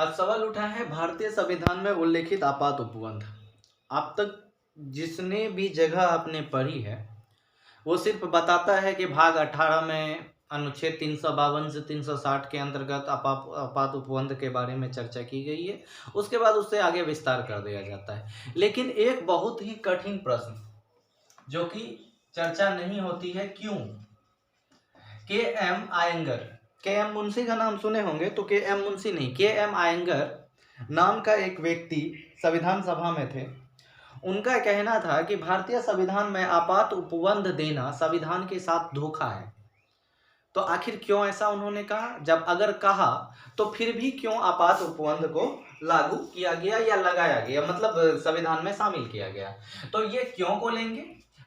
आज सवाल उठा है भारतीय संविधान में उल्लेखित आपात उपबंध। अब तक जिसने भी जगह आपने पढ़ी है वो सिर्फ बताता है कि भाग 18 में अनुच्छेद 352 से 360 के अंतर्गत आपात उपबंध के बारे में चर्चा की गई है। उसके बाद उससे आगे विस्तार कर दिया जाता है। लेकिन एक बहुत ही कठिन प्रश्न जो कि चर्चा नहीं होती है, क्यों? के एम आयंगर, के एम मुंशी का नाम सुने होंगे, तो के एम मुंशी नहीं, के एम आयंगर नाम का एक व्यक्ति संविधान सभा में थे। उनका कहना था कि भारतीय संविधान में आपात उपबंध देना संविधान के साथ धोखा है। तो आखिर क्यों ऐसा उन्होंने कहा? जब अगर कहा तो फिर भी क्यों आपात उपबंध को लागू किया गया या लगाया गया, मतलब संविधान में शामिल किया गया? तो ये क्यों को लेंगे,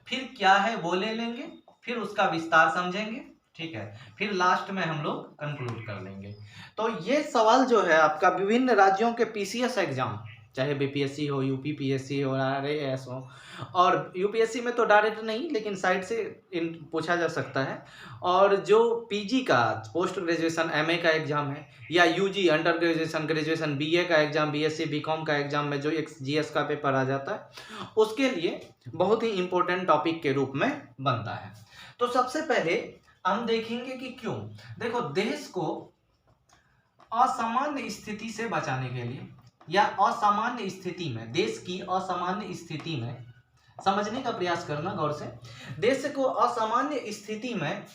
फिर क्या है वो ले लेंगे, फिर उसका विस्तार समझेंगे, ठीक है, फिर लास्ट में हम लोग कंक्लूड कर लेंगे। तो ये सवाल जो है आपका विभिन्न राज्यों के पीसीएस एग्जाम, चाहे बीपीएससी हो, यूपीपीएससी हो, आरएएस हो, और यूपीएससी में तो डायरेक्ट नहीं लेकिन साइड से पूछा जा सकता है। और जो पीजी का पोस्ट ग्रेजुएशन एमए का एग्जाम है, या UG under graduation graduation BA का एग्जाम, बीएससी बीकॉम का एग्जाम में जो एक जीएस का पेपर आ जाता है, उसके लिए बहुत ही इंपॉर्टेंट टॉपिक के रूप में बनता है। तो सबसे पहले हम देखेंगे कि क्यों। देखो, देश को असामान्य स्थिति से बचाने के लिए, या असामान्य स्थिति में, देश की असामान्य स्थिति में, समझने का प्रयास करना गौर से, देश को असामान्य स्थिति में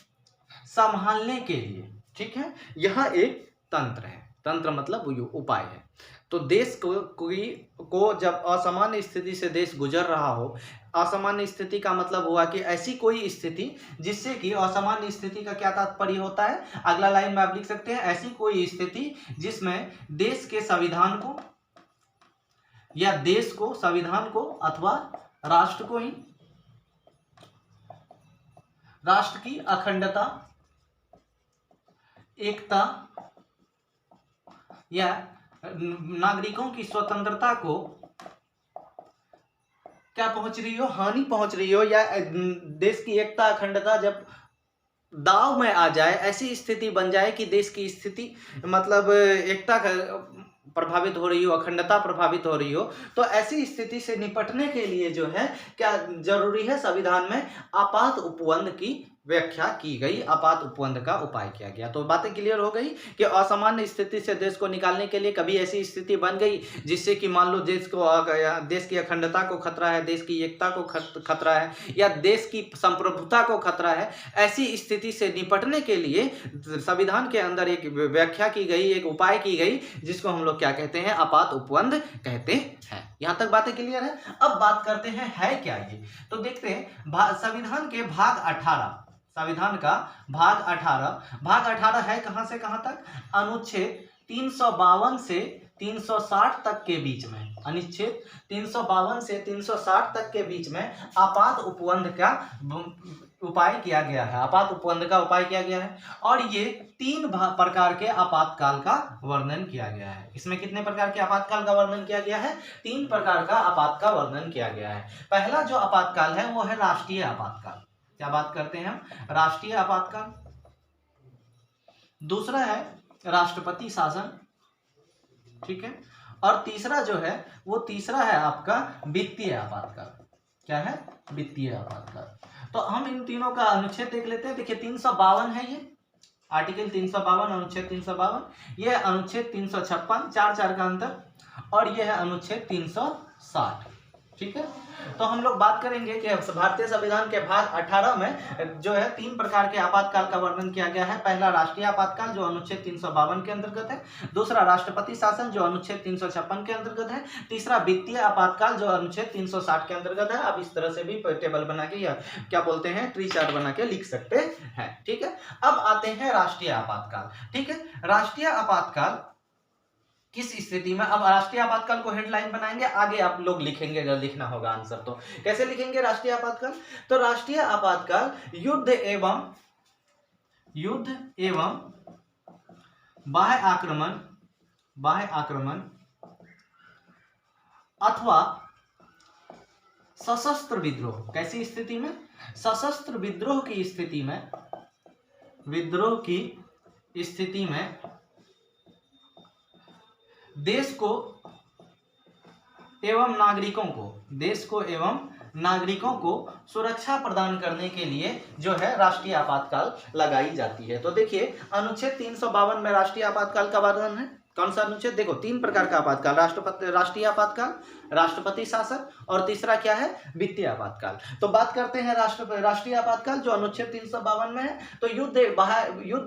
संभालने के लिए, ठीक है, यह एक तंत्र है। तंत्र मतलब उपाय है। तो देश को जब असामान्य स्थिति से देश गुजर रहा हो, असामान्य स्थिति का मतलब हुआ कि ऐसी कोई स्थिति जिससे कि असामान्य स्थिति का क्या तात्पर्य होता है, अगला लाइन में आप लिख सकते हैं, ऐसी कोई स्थिति जिसमें देश के संविधान को, या देश को, संविधान को, अथवा राष्ट्र को ही, राष्ट्र की अखंडता, एकता या नागरिकों की स्वतंत्रता को क्या पहुंच रही हो, हानि पहुंच रही हो, या देश की एकता अखंडता जब दाव में आ जाए, ऐसी स्थिति बन जाए कि देश की स्थिति मतलब एकता प्रभावित हो रही हो, अखंडता प्रभावित हो रही हो, तो ऐसी स्थिति से निपटने के लिए जो है क्या जरूरी है, संविधान में आपात उपबंध की व्याख्या की गई, आपात उपबंध का उपाय किया गया। तो बातें क्लियर हो गई कि असामान्य स्थिति से देश को निकालने के लिए कभी ऐसी स्थिति बन गई जिससे कि मान लो देश की अखंडता को खतरा है, देश की एकता को खतरा है, या देश की संप्रभुता को खतरा है, ऐसी स्थिति से निपटने के लिए संविधान के अंदर एक व्याख्या की गई, एक उपाय की गई, जिसको हम लोग क्या कहते हैं, आपात उपबंध कहते हैं। यहां तक बातें क्लियर है। अब बात करते हैं है क्या ये। तो देखते हैं संविधान के भाग 18, संविधान का भाग 18 है कहां से कहां तक, अनुच्छेद 352 से 360 तक के बीच में, अनुच्छेद 352 से 360 तक के बीच में आपात उपबंध का उपाय किया गया है, आपात उपबंध का उपाय किया गया है। और ये 3 प्रकार के आपातकाल का वर्णन किया गया है। इसमें कितने प्रकार के आपातकाल का वर्णन किया गया है? 3 प्रकार का आपात का वर्णन किया गया है। पहला जो आपातकाल है वो है राष्ट्रीय आपातकाल। क्या बात करते हैं हम? राष्ट्रीय आपातकाल। दूसरा है राष्ट्रपति शासन, ठीक है। और तीसरा जो है वो तीसरा है आपका वित्तीय आपातकाल। क्या है? वित्तीय आपातकाल। तो हम इन तीनों का अनुच्छेद देख लेते हैं। देखिए 352 है, ये आर्टिकल 352, अनुच्छेद 352, ये अनुच्छेद 356, 4 का अंतर, और ये है अनुच्छेद 360, ठीक है। तो हम लोग बात करेंगे कि भारतीय संविधान के भाग 18 में जो है 3 प्रकार के आपातकाल का वर्णन किया गया है। पहला राष्ट्रीय आपातकाल जो अनुच्छेद 352 के अंतर्गत है, दूसरा राष्ट्रपति शासन जो अनुच्छेद 356 के अंतर्गत है, तीसरा वित्तीय आपातकाल जो अनुच्छेद 360 के अंतर्गत है। आप इस तरह से भी टेबल बना के या क्या बोलते हैं ट्री चार्ट बना के लिख सकते हैं, ठीक है। अब आते हैं राष्ट्रीय आपातकाल, ठीक है। राष्ट्रीय आपातकाल किस स्थिति में, अब राष्ट्रीय आपातकाल को हेडलाइन बनाएंगे, आगे आप लोग लिखेंगे अगर लिखना होगा आंसर तो कैसे लिखेंगे राष्ट्रीय आपातकाल। तो राष्ट्रीय आपातकाल युद्ध एवं बाह्य आक्रमण अथवा सशस्त्र विद्रोह, कैसी स्थिति में? सशस्त्र विद्रोह की स्थिति में देश को एवं नागरिकों को सुरक्षा प्रदान करने के लिए जो है राष्ट्रीय आपातकाल लगाई जाती है। तो देखिए अनुच्छेद 352 में राष्ट्रीय आपातकाल का वर्णन है। कौन सा अनुच्छेद? देखो 3 प्रकार का आपातकाल, राष्ट्रीय आपातकाल, राष्ट्रपति शासन और तीसरा क्या है? वित्तीय आपातकाल। तो बात करते हैं राष्ट्रीय आपातकाल जो अनुच्छेद 352 में है। तो युद्ध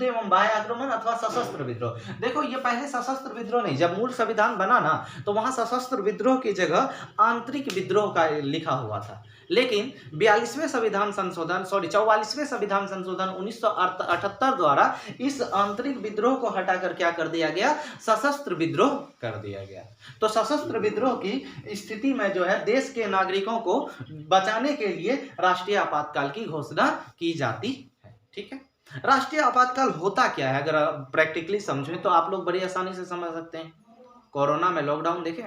एवं बाह्य आक्रमण अथवा सशस्त्र विद्रोह। देखो ये पहले सशस्त्र विद्रोह नहीं, जब मूल संविधान बना ना तो वहां सशस्त्र विद्रोह की जगह आंतरिक विद्रोह का लिखा हुआ था। लेकिन 44वें संविधान संशोधन 1978 द्वारा इस आंतरिक विद्रोह को हटाकर क्या कर दिया गया? सशस्त्र विद्रोह कर दिया गया। तो सशस्त्र विद्रोह की स्थिति में जो है देश के नागरिकों को बचाने के लिए राष्ट्रीय आपातकाल की घोषणा की जाती है। ठीक है, राष्ट्रीय आपातकाल होता क्या है? अगर प्रैक्टिकली समझें तो आप लोग बड़ी आसानी से समझ सकते हैं। कोरोना में लॉकडाउन देखे,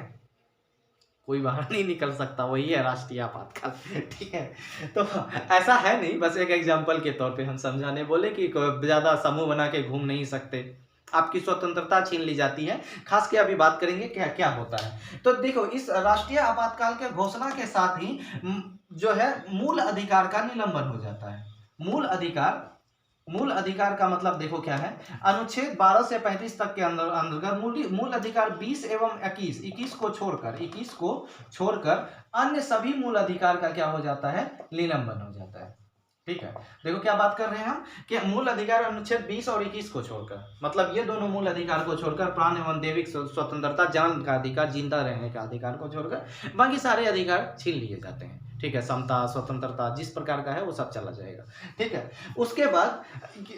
कोई बाहर नहीं निकल सकता, वही है राष्ट्रीय आपातकाल। ठीक है, तो ऐसा है नहीं, बस एक एग्जांपल के तौर पे हम समझाने बोले कि ज्यादा समूह बना के घूम नहीं सकते, आपकी स्वतंत्रता छीन ली जाती है। खास के अभी बात करेंगे क्या क्या होता है। तो देखो इस राष्ट्रीय आपातकाल के घोषणा के साथ ही जो है मूल अधिकार का निलंबन हो जाता है। मूल अधिकार का मतलब देखो क्या है? अनुच्छेद 12 से 35 तक के अंतर्गत मूल अधिकार 20 एवं 21 को छोड़कर अन्य सभी मूल अधिकार का क्या हो जाता है? निलंबन हो जाता है। ठीक है, देखो क्या बात कर रहे हैं हम कि मूल अधिकार अनुच्छेद 20 और 21 को छोड़कर, मतलब ये दोनों मूल अधिकार को छोड़कर, प्राण एवं दैविक स्वतंत्रता, जान का अधिकार, जिंदा रहने का अधिकार को छोड़कर बाकी सारे अधिकार छीन लिए जाते हैं। ठीक है, समता, स्वतंत्रता जिस प्रकार का है वो सब चला जाएगा। ठीक है, उसके बाद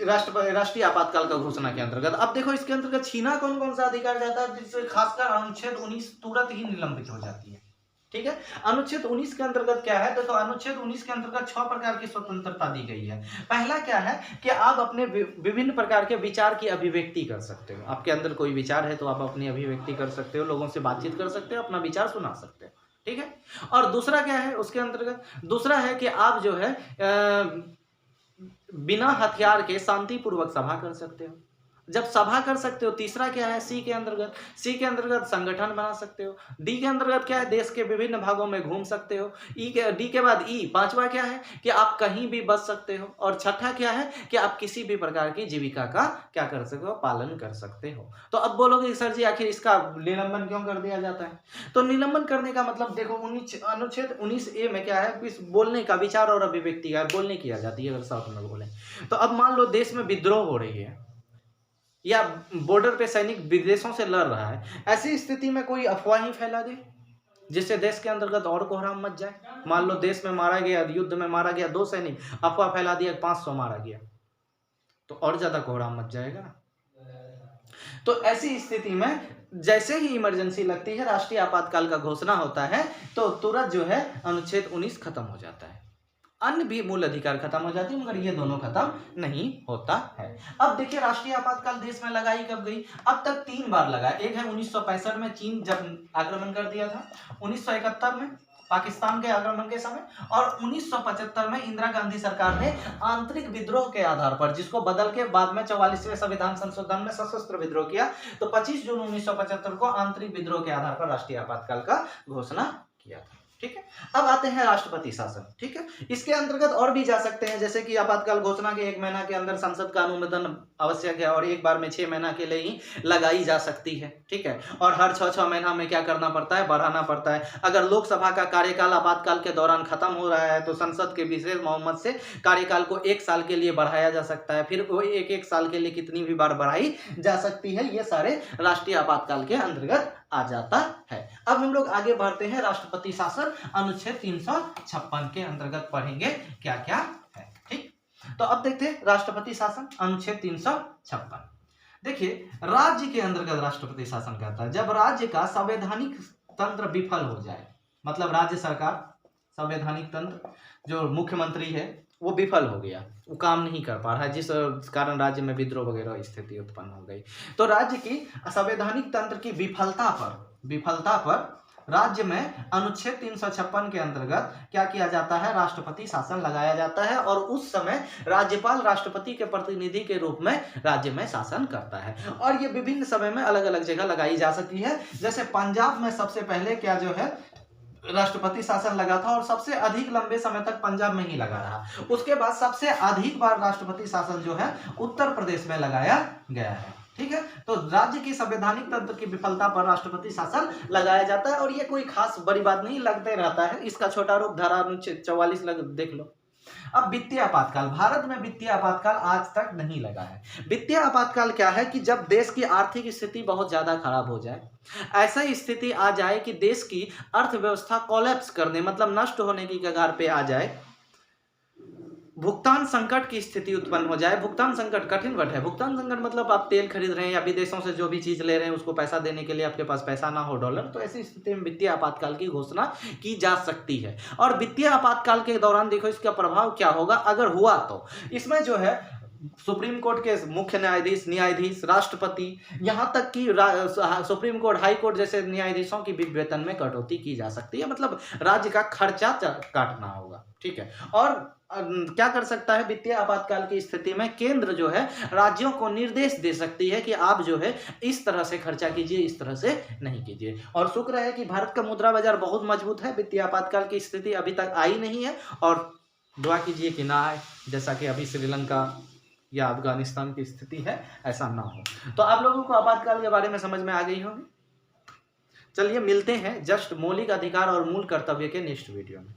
राष्ट्रीय आपातकाल का घोषणा के अंतर्गत अब देखो इसके अंतर्गत छीना कौन कौन सा अधिकार जाता है, जिससे खासकर अनुच्छेद 19 तुरंत ही निलंबित हो जाती है। ठीक है, अनुच्छेद 19 के अंतर्गत क्या है? तो अनुच्छेद 19 के अंतर्गत 6 प्रकार की स्वतंत्रता दी गई है। पहला क्या है कि आप अपने विभिन्न प्रकार के विचार की अभिव्यक्ति कर सकते हो। आपके अंदर कोई विचार है तो आप अपनी अभिव्यक्ति कर सकते हो, लोगों से बातचीत कर सकते हो, अपना विचार सुना सकते हो। ठीक है, और दूसरा क्या है उसके अंतर्गत? दूसरा है कि आप जो है बिना हथियार के शांतिपूर्वक सभा कर सकते हो। जब सभा कर सकते हो, तीसरा क्या है? सी के अंतर्गत संगठन बना सकते हो। डी के अंतर्गत क्या है? देश के विभिन्न भागों में घूम सकते हो। डी के बाद ई, पांचवा क्या है कि आप कहीं भी बच सकते हो। और छठा क्या है कि आप किसी भी प्रकार की जीविका का क्या कर सकते हो? पालन कर सकते हो। तो अब बोलोगे सर जी आखिर इसका निलंबन क्यों कर दिया जाता है? तो निलंबन करने का मतलब देखो अनुच्छेद 19A में क्या है? बोलने का, विचार और अभिव्यक्ति का बोलने की आ जाती है। अगर साउथ में बोले तो अब मान लो देश में विद्रोह हो रही है या बॉर्डर पे सैनिक विदेशों से लड़ रहा है, ऐसी स्थिति में कोई अफवाह ही फैला दे जिससे देश के अंतर्गत और कोहराम मच जाए। मान लो देश में मारा गया, युद्ध में मारा गया 2 सैनिक, अफवाह फैला दिया 500 मारा गया, तो और ज्यादा कोहराम मच जाएगा ना। तो ऐसी स्थिति में जैसे ही इमरजेंसी लगती है, राष्ट्रीय आपातकाल का घोषणा होता है, तो तुरंत जो है अनुच्छेद 19 खत्म हो जाता है। अन्य भी मूल अधिकार खत्म हो जाती है, मगर ये दोनों खत्म नहीं होता है। अब देखिए राष्ट्रीय आपातकाल देश में लगाई कब गई? अब तक 3 बार लगा। एक है 1965 में चीन जब आक्रमण कर दिया था, 1971 में पाकिस्तान के आक्रमण के समय, और 1975 में इंदिरा गांधी सरकार ने आंतरिक विद्रोह के आधार पर, जिसको बदल के बाद में 44वें संविधान संशोधन में सशस्त्र विद्रोह किया, तो 25 जून 1975 को आंतरिक विद्रोह के आधार पर राष्ट्रीय आपातकाल का घोषणा किया था। ठीक है, अब आते हैं राष्ट्रपति शासन। ठीक है, इसके अंतर्गत और भी जा सकते हैं, जैसे कि आपातकाल घोषणा के 1 महीना के अंदर संसद का अनुमोदन आवश्यक है और एक बार में 6 महीना के लिए ही लगाई जा सकती है। ठीक है, और हर 6 महीना में क्या करना पड़ता है? बढ़ाना पड़ता है। अगर लोकसभा का कार्यकाल आपातकाल के दौरान खत्म हो रहा है तो संसद के विशेष बहुमत से कार्यकाल को 1 साल के लिए बढ़ाया जा सकता है। फिर वो 1 साल के लिए कितनी भी बार बढ़ाई जा सकती है। ये सारे राष्ट्रीय आपातकाल के अंतर्गत आ जाता है। अब हम लोग आगे बढ़ते हैं। राष्ट्रपति शासन अनुच्छेद 356 के अंतर्गत पढ़ेंगे क्या क्या है। ठीक, तो अब देखते हैं राष्ट्रपति शासन अनुच्छेद 356। देखिए राज्य के अंतर्गत राष्ट्रपति शासन कहता है जब राज्य का संवैधानिक तंत्र विफल हो जाए, मतलब राज्य सरकार संवैधानिक तंत्र जो मुख्यमंत्री है वो विफल हो गया, वो काम नहीं कर पा रहा है, जिस कारण राज्य में विद्रोह वगैरह स्थिति उत्पन्न हो गई, तो राज्य की संवैधानिक तंत्र की विफलता पर राज्य में अनुच्छेद 356 के अंतर्गत क्या किया जाता है, राष्ट्रपति शासन लगाया जाता है और उस समय राज्यपाल राष्ट्रपति के प्रतिनिधि के रूप में राज्य में शासन करता है। और ये विभिन्न समय में अलग अलग जगह लगाई जा सकती है। जैसे पंजाब में सबसे पहले क्या जो है राष्ट्रपति शासन लगा था और सबसे अधिक लंबे समय तक पंजाब में ही लगा रहा। उसके बाद सबसे अधिक बार राष्ट्रपति शासन जो है उत्तर प्रदेश में लगाया गया है। ठीक है, तो राज्य की संवैधानिक तंत्र की विफलता पर राष्ट्रपति शासन लगाया जाता है और ये कोई खास बड़ी बात नहीं, लगते रहता है। इसका छोटा रूप धारा अनुच्छेद 44 देख लो। अब वित्तीय आपातकाल, भारत में वित्तीय आपातकाल आज तक नहीं लगा है। वित्तीय आपातकाल क्या है कि जब देश की आर्थिक स्थिति बहुत ज्यादा खराब हो जाए, ऐसा स्थिति आ जाए कि देश की अर्थव्यवस्था कोलैप्स करने मतलब नष्ट होने की कगार पे आ जाए, भुगतान संकट की स्थिति उत्पन्न हो जाए। भुगतान संकट कठिन वर्ड है। भुगतान संकट मतलब आप तेल खरीद रहे हैं या विदेशों से जो भी चीज ले रहे हैं उसको पैसा देने के लिए आपके पास पैसा ना हो डॉलर, तो ऐसी स्थिति में वित्तीय आपातकाल की घोषणा की जा सकती है। और वित्तीय आपातकाल के दौरान देखो इसका प्रभाव क्या होगा अगर हुआ तो। इसमें जो है सुप्रीम कोर्ट के मुख्य न्यायाधीश, राष्ट्रपति, यहाँ तक कि सुप्रीम कोर्ट, हाई कोर्ट जैसे न्यायाधीशों की भी वेतन में कटौती की जा सकती है। मतलब राज्य का खर्चा काटना होगा। ठीक है, और क्या कर सकता है वित्तीय आपातकाल की स्थिति में केंद्र जो है राज्यों को निर्देश दे सकती है कि आप जो है इस तरह से खर्चा कीजिए, इस तरह से नहीं कीजिए। और शुक्र है कि भारत का मुद्रा बाजार बहुत मजबूत है, वित्तीय आपातकाल की स्थिति अभी तक आई नहीं है और दुआ कीजिए कि ना आए, जैसा कि अभी श्रीलंका या अफगानिस्तान की स्थिति है, ऐसा ना हो। तो आप लोगों को आपातकाल के बारे में समझ में आ गई होगी। चलिए मिलते हैं जस्ट मौलिक अधिकार और मूल कर्तव्य के नेक्स्ट वीडियो में।